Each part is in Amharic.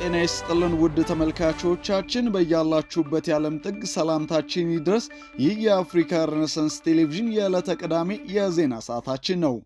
ጤና ይስጥልን ውድ ተመልካቾቻችን በያላችሁበት የዓለም ጥግ ሰላምታችን ይድረስ። ይህ የአፍሪካ ሬኔሳንስ ቴሌቪዥን የዕለተ ቅዳሜ የዜና ሰዓታችን ነው።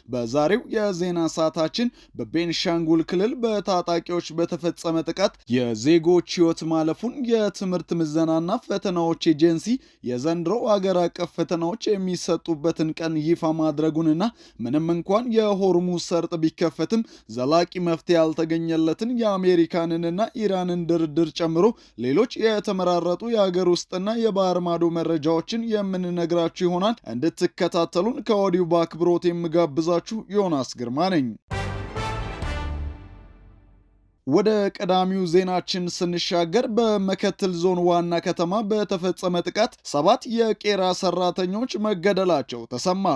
በዛሬው የዜና ሰዓታችን በቤንሻንጉል ክልል በታጣቂዎች በተፈጸመ ጥቃት የዜጎች ሕይወት ማለፉን የትምህርት ምዘናና ፈተናዎች ኤጀንሲ የዘንድሮ አገር አቀፍ ፈተናዎች የሚሰጡበትን ቀን ይፋ ማድረጉንና ምንም እንኳን የሆርሙዝ ሰርጥ ቢከፈትም ዘላቂ መፍትሄ ያልተገኘለትን የአሜሪካንንና ኢራንን ድርድር ጨምሮ ሌሎች የተመራረጡ የአገር ውስጥና የባህር ማዶ መረጃዎችን የምንነግራችሁ ይሆናል። እንድትከታተሉን ከወዲሁ በአክብሮት የምጋብዛችሁ ዮናስ ግርማ ነኝ። ወደ ቀዳሚው ዜናችን ስንሻገር በመከትል ዞን ዋና ከተማ በተፈጸመ ጥቃት 7 የቄራ ሰራተኞች መገደላቸው ተሰማ።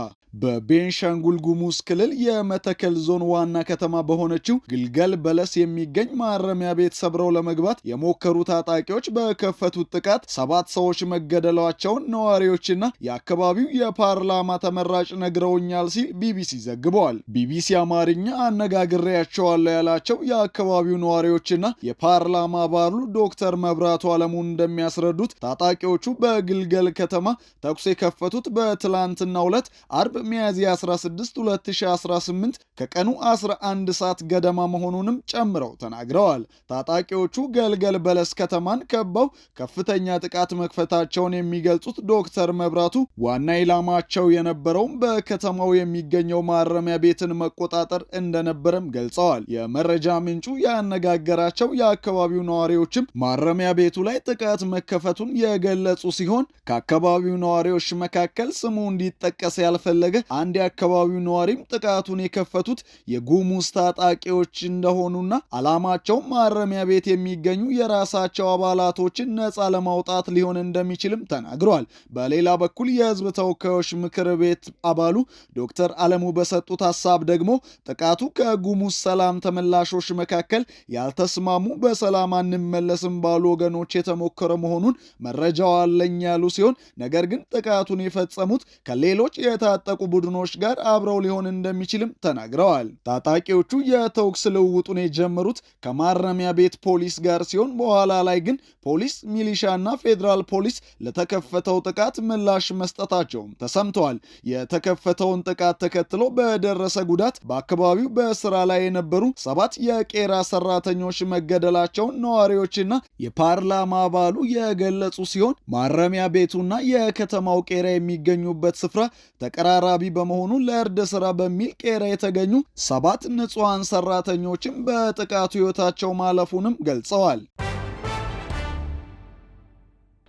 በቤንሻንጉል ጉሙዝ ክልል የመተከል ዞን ዋና ከተማ በሆነችው ግልገል በለስ የሚገኝ ማረሚያ ቤት ሰብረው ለመግባት የሞከሩ ታጣቂዎች በከፈቱት ጥቃት 7 ሰዎች መገደላቸውን ነዋሪዎችና የአካባቢው የፓርላማ ተመራጭ ነግረውኛል ሲል ቢቢሲ ዘግበዋል። ቢቢሲ አማርኛ አነጋግሬያቸዋለሁ ያላቸው የአካባቢው ነዋሪዎችና የፓርላማ አባሉ ዶክተር መብራቱ አለሙን እንደሚያስረዱት ታጣቂዎቹ በግልገል ከተማ ተኩስ የከፈቱት በትላንትናው ዕለት አርብ ሚያዝያ 16 2018 ከቀኑ 11 ሰዓት ገደማ መሆኑንም ጨምረው ተናግረዋል። ታጣቂዎቹ ገልገል በለስ ከተማን ከበው ከፍተኛ ጥቃት መክፈታቸውን የሚገልጹት ዶክተር መብራቱ ዋና ኢላማቸው የነበረውም በከተማው የሚገኘው ማረሚያ ቤትን መቆጣጠር እንደነበረም ገልጸዋል። የመረጃ ምንጩ ያነጋገራቸው የአካባቢው ነዋሪዎችም ማረሚያ ቤቱ ላይ ጥቃት መከፈቱን የገለጹ ሲሆን ከአካባቢው ነዋሪዎች መካከል ስሙ እንዲጠቀስ ያልፈለገ አንድ የአካባቢው ነዋሪም ጥቃቱን የከፈቱት የጉሙዝ ታጣቂዎች እንደሆኑና ዓላማቸው ማረሚያ ቤት የሚገኙ የራሳቸው አባላቶችን ነፃ ለማውጣት ሊሆን እንደሚችልም ተናግረዋል። በሌላ በኩል የሕዝብ ተወካዮች ምክር ቤት አባሉ ዶክተር አለሙ በሰጡት ሐሳብ ደግሞ ጥቃቱ ከጉሙዝ ሰላም ተመላሾች መካከል ያልተስማሙ በሰላም አንመለስም ባሉ ወገኖች የተሞከረ መሆኑን መረጃው አለኝ ያሉ ሲሆን ነገር ግን ጥቃቱን የፈጸሙት ከሌሎች የታጠቁ ቡድኖች ጋር አብረው ሊሆን እንደሚችልም ተናግረዋል። ታጣቂዎቹ የተኩስ ልውውጡን የጀመሩት ከማረሚያ ቤት ፖሊስ ጋር ሲሆን በኋላ ላይ ግን ፖሊስ፣ ሚሊሻና ፌዴራል ፖሊስ ለተከፈተው ጥቃት ምላሽ መስጠታቸውም ተሰምተዋል። የተከፈተውን ጥቃት ተከትሎ በደረሰ ጉዳት በአካባቢው በስራ ላይ የነበሩ 7 የቄራ ሰራተኞች መገደላቸውን ነዋሪዎችና የፓርላማ አባሉ የገለጹ ሲሆን ማረሚያ ቤቱና የከተማው ቄራ የሚገኙበት ስፍራ ተቀራራቢ በመሆኑ ለእርድ ስራ በሚል ቄራ የተገኙ 7 ንጹሃን ሰራተኞችም በጥቃቱ ሕይወታቸው ማለፉንም ገልጸዋል።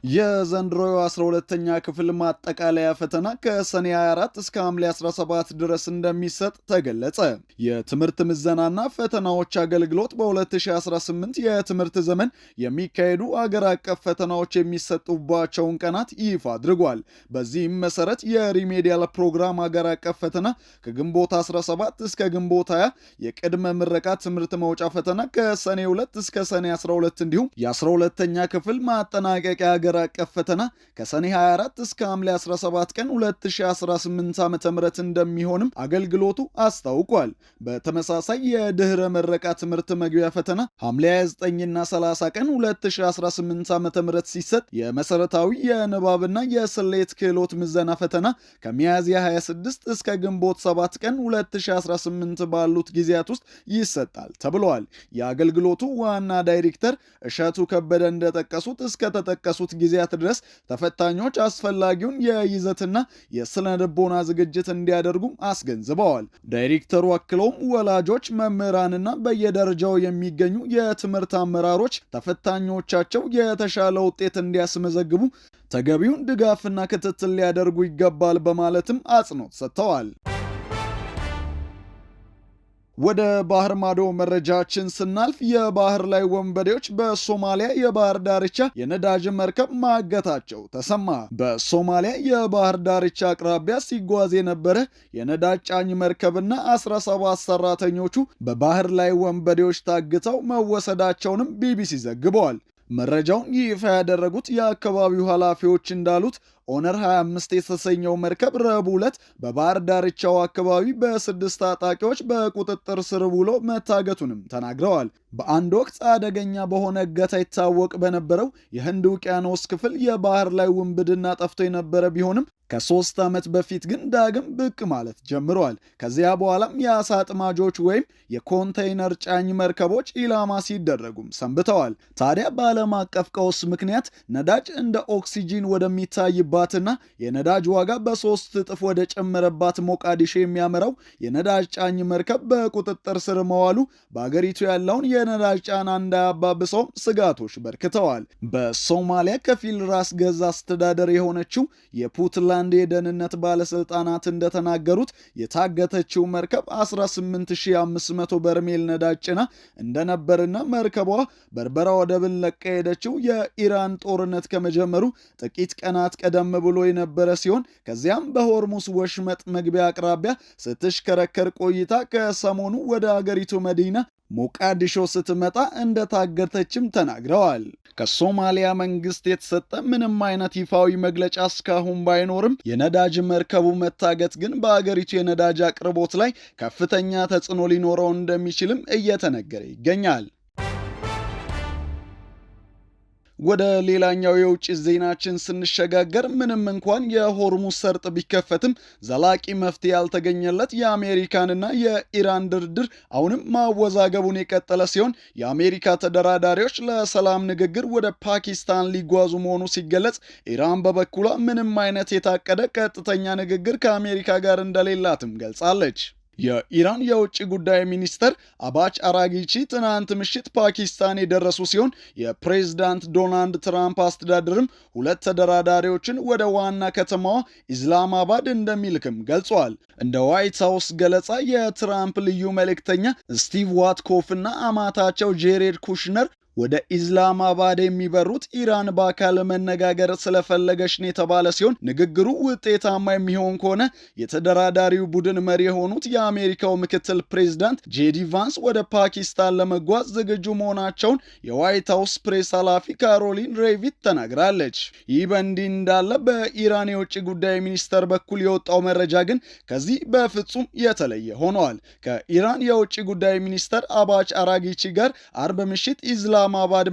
የዘንድሮ 12ኛ ክፍል ማጠቃለያ ፈተና ከሰኔ 24 እስከ ሐምሌ 17 ድረስ እንደሚሰጥ ተገለጸ። የትምህርት ምዘናና ፈተናዎች አገልግሎት በ2018 የትምህርት ዘመን የሚካሄዱ አገር አቀፍ ፈተናዎች የሚሰጡባቸውን ቀናት ይፋ አድርጓል። በዚህም መሰረት የሪሜዲያል ፕሮግራም አገር አቀፍ ፈተና ከግንቦት 17 እስከ ግንቦት 20፣ የቅድመ ምረቃ ትምህርት መውጫ ፈተና ከሰኔ 2 እስከ ሰኔ 12 እንዲሁም የ12ኛ ክፍል ማጠናቀቂያ አገር አቀፍ ፈተና ከሰኔ 24 እስከ ሐምሌ 17 ቀን 2018 ዓ.ም እንደሚሆንም አገልግሎቱ አስታውቋል። በተመሳሳይ የድህረ ምረቃ ትምህርት መግቢያ ፈተና ሐምሌ 29 እና 30 ቀን 2018 ዓ.ም ሲሰጥ የመሰረታዊ የንባብና የስሌት ክህሎት ምዘና ፈተና ከሚያዝያ 26 እስከ ግንቦት 7 ቀን 2018 ባሉት ጊዜያት ውስጥ ይሰጣል ተብሏል። የአገልግሎቱ ዋና ዳይሬክተር እሸቱ ከበደ እንደጠቀሱት እስከ ተጠቀሱት ጊዜያት ድረስ ተፈታኞች አስፈላጊውን የይዘትና የስነ ልቦና ዝግጅት እንዲያደርጉ አስገንዝበዋል። ዳይሬክተሩ አክለውም ወላጆች፣ መምህራንና በየደረጃው የሚገኙ የትምህርት አመራሮች ተፈታኞቻቸው የተሻለ ውጤት እንዲያስመዘግቡ ተገቢውን ድጋፍና ክትትል ሊያደርጉ ይገባል በማለትም አጽንኦት ሰጥተዋል። ወደ ባህር ማዶ መረጃችን ስናልፍ የባህር ላይ ወንበዴዎች በሶማሊያ የባህር ዳርቻ የነዳጅ መርከብ ማገታቸው ተሰማ። በሶማሊያ የባህር ዳርቻ አቅራቢያ ሲጓዝ የነበረ የነዳጅ ጫኝ መርከብና 17 ሰራተኞቹ በባህር ላይ ወንበዴዎች ታግተው መወሰዳቸውንም ቢቢሲ ዘግበዋል። መረጃውን ይፋ ያደረጉት የአካባቢው ኃላፊዎች እንዳሉት ኦነር 25 የተሰኘው መርከብ ረቡዕ ዕለት በባህር ዳርቻው አካባቢ በ6 ታጣቂዎች በቁጥጥር ስር ውሎ መታገቱንም ተናግረዋል። በአንድ ወቅት አደገኛ በሆነ እገታ ይታወቅ በነበረው የህንድ ውቅያኖስ ክፍል የባህር ላይ ውንብድና ጠፍቶ የነበረ ቢሆንም ከ3 ዓመት በፊት ግን ዳግም ብቅ ማለት ጀምረዋል። ከዚያ በኋላም የአሳ አጥማጆች ወይም የኮንቴይነር ጫኝ መርከቦች ኢላማ ሲደረጉም ሰንብተዋል። ታዲያ በዓለም አቀፍ ቀውስ ምክንያት ነዳጅ እንደ ኦክሲጂን ወደሚታይባትና የነዳጅ ዋጋ በ3 እጥፍ ወደ ጨመረባት ሞቃዲሾ የሚያመራው የነዳጅ ጫኝ መርከብ በቁጥጥር ስር መዋሉ በአገሪቱ ያለውን የነዳጅ ጫና እንዳያባብሰውም ስጋቶች በርክተዋል። በሶማሊያ ከፊል ራስ ገዝ አስተዳደር የሆነችው የፑንትላንድ የደህንነት ባለስልጣናት እንደተናገሩት የታገተችው መርከብ 18500 በርሜል ነዳጅ ጭና እንደነበርና መርከቧ በርበራ ወደብን ለቃ ሄደችው የኢራን ጦርነት ከመጀመሩ ጥቂት ቀናት ቀደም ብሎ የነበረ ሲሆን ከዚያም በሆርሙስ ወሽመጥ መግቢያ አቅራቢያ ስትሽከረከር ቆይታ ከሰሞኑ ወደ አገሪቱ መዲና ሞቃዲሾ ስትመጣ እንደታገተችም ተናግረዋል። ከሶማሊያ መንግስት የተሰጠ ምንም አይነት ይፋዊ መግለጫ እስካሁን ባይኖርም የነዳጅ መርከቡ መታገት ግን በአገሪቱ የነዳጅ አቅርቦት ላይ ከፍተኛ ተጽዕኖ ሊኖረው እንደሚችልም እየተነገረ ይገኛል። ወደ ሌላኛው የውጭ ዜናችን ስንሸጋገር ምንም እንኳን የሆርሙዝ ሰርጥ ቢከፈትም ዘላቂ መፍትሄ ያልተገኘለት የአሜሪካንና የኢራን ድርድር አሁንም ማወዛገቡን የቀጠለ ሲሆን የአሜሪካ ተደራዳሪዎች ለሰላም ንግግር ወደ ፓኪስታን ሊጓዙ መሆኑ ሲገለጽ፣ ኢራን በበኩሏ ምንም አይነት የታቀደ ቀጥተኛ ንግግር ከአሜሪካ ጋር እንደሌላትም ገልጻለች። የኢራን የውጭ ጉዳይ ሚኒስተር አባች አራጊቺ ትናንት ምሽት ፓኪስታን የደረሱ ሲሆን የፕሬዝዳንት ዶናልድ ትራምፕ አስተዳደርም 2 ተደራዳሪዎችን ወደ ዋና ከተማዋ ኢስላማባድ እንደሚልክም ገልጿል። እንደ ዋይት ሃውስ ገለጻ የትራምፕ ልዩ መልእክተኛ ስቲቭ ዋትኮፍ እና አማታቸው ጄሬድ ኩሽነር ወደ ኢስላማባድ የሚበሩት ኢራን በአካል መነጋገር ስለፈለገች ነው የተባለ ሲሆን ንግግሩ ውጤታማ የሚሆን ከሆነ የተደራዳሪው ቡድን መሪ የሆኑት የአሜሪካው ምክትል ፕሬዝዳንት ጄዲ ቫንስ ወደ ፓኪስታን ለመጓዝ ዝግጁ መሆናቸውን የዋይት ሃውስ ፕሬስ ኃላፊ ካሮሊን ሌቪት ተናግራለች። ይህ በእንዲህ እንዳለ በኢራን የውጭ ጉዳይ ሚኒስቴር በኩል የወጣው መረጃ ግን ከዚህ በፍጹም የተለየ ሆኗል። ከኢራን የውጭ ጉዳይ ሚኒስተር አባች አራጊቺ ጋር አርብ ምሽት ኢስላማባድ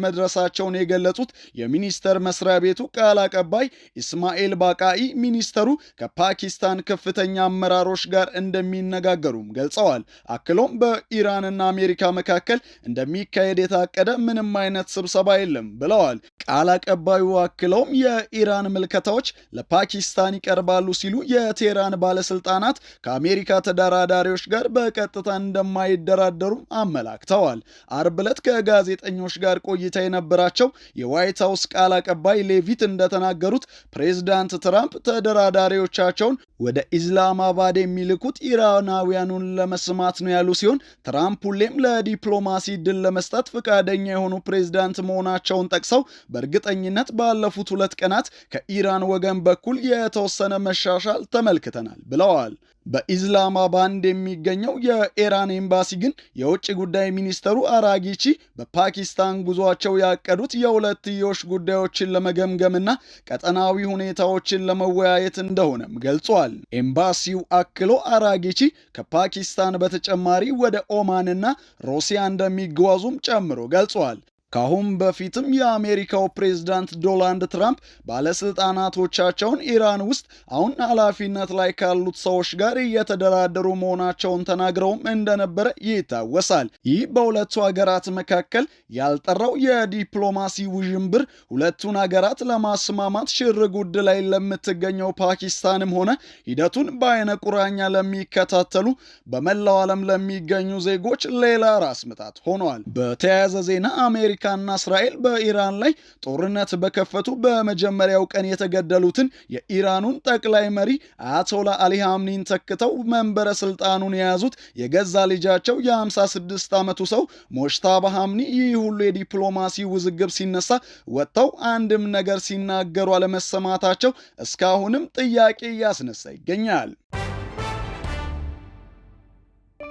መድረሳቸውን የገለጹት የሚኒስቴር መስሪያ ቤቱ ቃል አቀባይ ኢስማኤል ባቃኢ ሚኒስተሩ ከፓኪስታን ከፍተኛ አመራሮች ጋር እንደሚነጋገሩም ገልጸዋል። አክሎም በኢራንና አሜሪካ መካከል እንደሚካሄድ የታቀደ ምንም አይነት ስብሰባ የለም ብለዋል። ቃል አቀባዩ አክለውም የኢራን ምልከታዎች ለፓኪስታን ይቀርባሉ ሲሉ የቴህራን ባለስልጣናት ከአሜሪካ ተደራዳሪዎች ጋር በቀጥታ እንደማይደራደሩም አመላክተዋል። አርብ ዕለት ከጋዜጠኞች ጋር ቆይታ የነበራቸው የዋይት ሃውስ ቃል አቀባይ ሌቪት እንደተናገሩት ፕሬዝዳንት ትራምፕ ተደራዳሪዎቻቸውን ወደ ኢስላማባድ የሚልኩት ኢራናውያኑን ለመስማት ነው ያሉ ሲሆን ትራምፕ ሁሌም ለዲፕሎማሲ ድል ለመስጠት ፈቃደኛ የሆኑ ፕሬዝዳንት መሆናቸውን ጠቅሰው በእርግጠኝነት ባለፉት 2 ቀናት ከኢራን ወገን በኩል የተወሰነ መሻሻል ተመልክተናል ብለዋል። በኢስላማባድ የሚገኘው የኢራን ኤምባሲ ግን የውጭ ጉዳይ ሚኒስተሩ አራጊቺ በፓኪስታን ጉዟቸው ያቀዱት የሁለትዮሽ ጉዳዮችን ለመገምገምና ቀጠናዊ ሁኔታዎችን ለመወያየት እንደሆነም ገልጿል። ኤምባሲው አክሎ አራጊቺ ከፓኪስታን በተጨማሪ ወደ ኦማንና ሩሲያ እንደሚጓዙም ጨምሮ ገልጿል። ካሁን በፊትም የአሜሪካው ፕሬዝዳንት ዶናልድ ትራምፕ ባለስልጣናቶቻቸውን ኢራን ውስጥ አሁን ኃላፊነት ላይ ካሉት ሰዎች ጋር እየተደራደሩ መሆናቸውን ተናግረውም እንደነበረ ይታወሳል። ይህ በሁለቱ ሀገራት መካከል ያልጠራው የዲፕሎማሲ ውዥንብር ሁለቱን ሀገራት ለማስማማት ሽር ጉድ ላይ ለምትገኘው ፓኪስታንም ሆነ ሂደቱን በአይነ ቁራኛ ለሚከታተሉ በመላው ዓለም ለሚገኙ ዜጎች ሌላ ራስ ምታት ሆኗል። በተያያዘ ዜና አሜሪካና እስራኤል በኢራን ላይ ጦርነት በከፈቱ በመጀመሪያው ቀን የተገደሉትን የኢራኑን ጠቅላይ መሪ አያቶላ አሊ ሐምኒን ተክተው መንበረ ስልጣኑን የያዙት የገዛ ልጃቸው የ56 ዓመቱ ሰው ሞጅታባ ሐምኒ ይህ ሁሉ የዲፕሎማሲ ውዝግብ ሲነሳ ወጥተው አንድም ነገር ሲናገሩ አለመሰማታቸው እስካሁንም ጥያቄ እያስነሳ ይገኛል።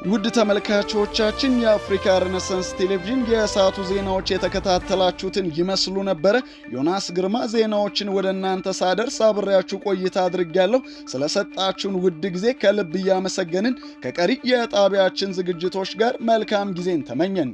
ውድ ተመልካቾቻችን የአፍሪካ ሬኔሳንስ ቴሌቪዥን የሰዓቱ ዜናዎች የተከታተላችሁትን ይመስሉ ነበር። ዮናስ ግርማ ዜናዎችን ወደ እናንተ ሳደርስ አብሬያችሁ ቆይታ አድርጌያለሁ። ስለሰጣችሁን ውድ ጊዜ ከልብ እያመሰገንን ከቀሪ የጣቢያችን ዝግጅቶች ጋር መልካም ጊዜን ተመኘን።